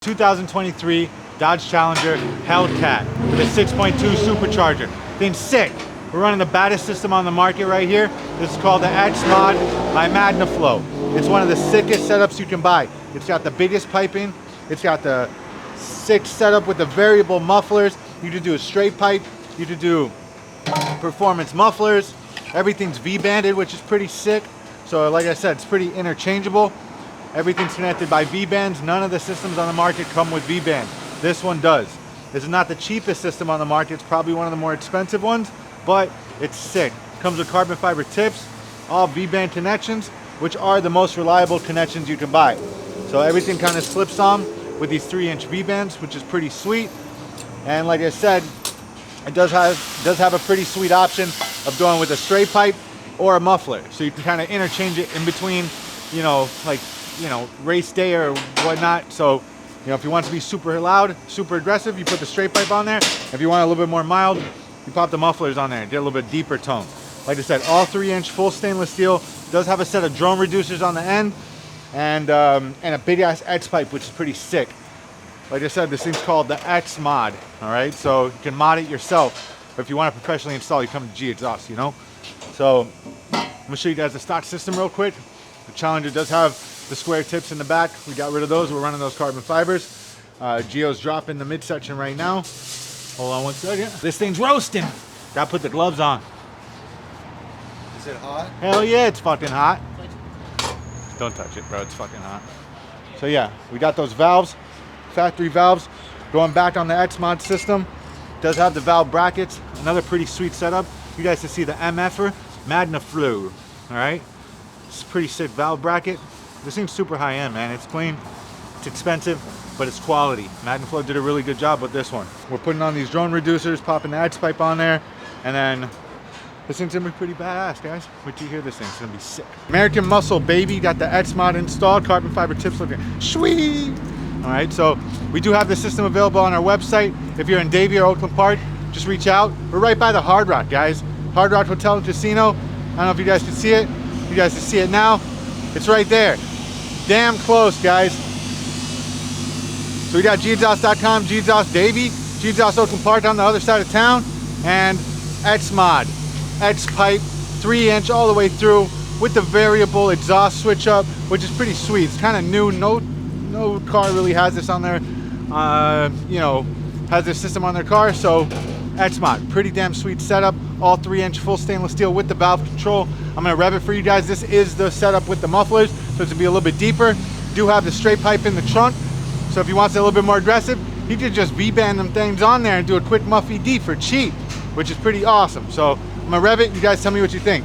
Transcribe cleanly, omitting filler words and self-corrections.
2023 Dodge Challenger Hellcat with a 6.2 supercharger. Thing's sick. We're running the baddest system on the market right here. This is called the X-Mod by Magnaflow. It's one of the sickest setups you can buy. It's got the biggest piping. It's got the sick setup with the variable mufflers. You can do a straight pipe. You can do performance mufflers. Everything's V-banded, which is pretty sick. So like I said, it's pretty interchangeable. Everything's connected by V-bands. None of the systems on the market come with V-bands. This one does. This is not the cheapest system on the market. It's probably one of the more expensive ones, but it's sick. Comes with carbon fiber tips, all V-band connections, which are the most reliable connections you can buy. So everything kind of slips on with these 3-inch V-bands, which is pretty sweet. And like I said, it does have a pretty sweet option of going with a straight pipe or a muffler. So you can kind of interchange it in between, you know, like, you know, race day or whatnot. So, you know, if you want to be super loud, super aggressive, you put the straight pipe on there. If you want a little bit more mild, you pop the mufflers on there and get a little bit deeper tone. Like I said, all 3-inch full stainless steel. Does have a set of drone reducers on the end and a big ass X pipe, which is pretty sick. Like I said, this thing's called the X Mod. All right, so you can mod it yourself. But if you want to professionally install, you come to G Exhaust, you know. So I'm gonna show you guys the stock system real quick. The Challenger does have the square tips in the back. We got rid of those. We're running those carbon fibers. Geo's dropping the midsection right now. Hold on one second. This thing's roasting. Gotta put the gloves on. Is it hot? Hell yeah, it's fucking hot. Don't touch it, bro. It's fucking hot. So yeah, we got those valves, factory valves, going back on the X-Mod system. Does have the valve brackets. Another pretty sweet setup. You guys can see the MF'er, Magnaflow. All right, it's a pretty sick valve bracket. This thing's super high end, man. It's clean, it's expensive, but it's quality. Magnaflow did a really good job with this one. We're putting on these drone reducers, popping the X pipe on there, and then this thing's gonna be pretty badass, guys. Wait till you hear this thing, it's gonna be sick. American Muscle, baby, got the X-Mod installed, carbon fiber tips looking sweet. All right, so we do have the system available on our website. If you're in Davie or Oakland Park, just reach out. We're right by the Hard Rock, guys. Hard Rock Hotel and Casino. I don't know if you guys can see it. You guys can see it now. It's right there. Damn close, guys. So we got gexhaust.com, Gexhaust Davie, Gexhaust Oakland Park on the other side of town, and X-Mod, X-Pipe, 3-inch all the way through with the variable exhaust switch up, which is pretty sweet. It's kind of new. No car really has this on their, you know, has this system on their car. So X-Mod, pretty damn sweet setup. All 3-inch full stainless steel with the valve control. I'm gonna rev it for you guys. This is the setup with the mufflers, so it's gonna be a little bit deeper. Do have the straight pipe in the trunk, so if you want something a little bit more aggressive, you could just V-band them things on there and do a quick muffy D for cheap, which is pretty awesome. So I'm gonna rev it. You guys tell me what you think.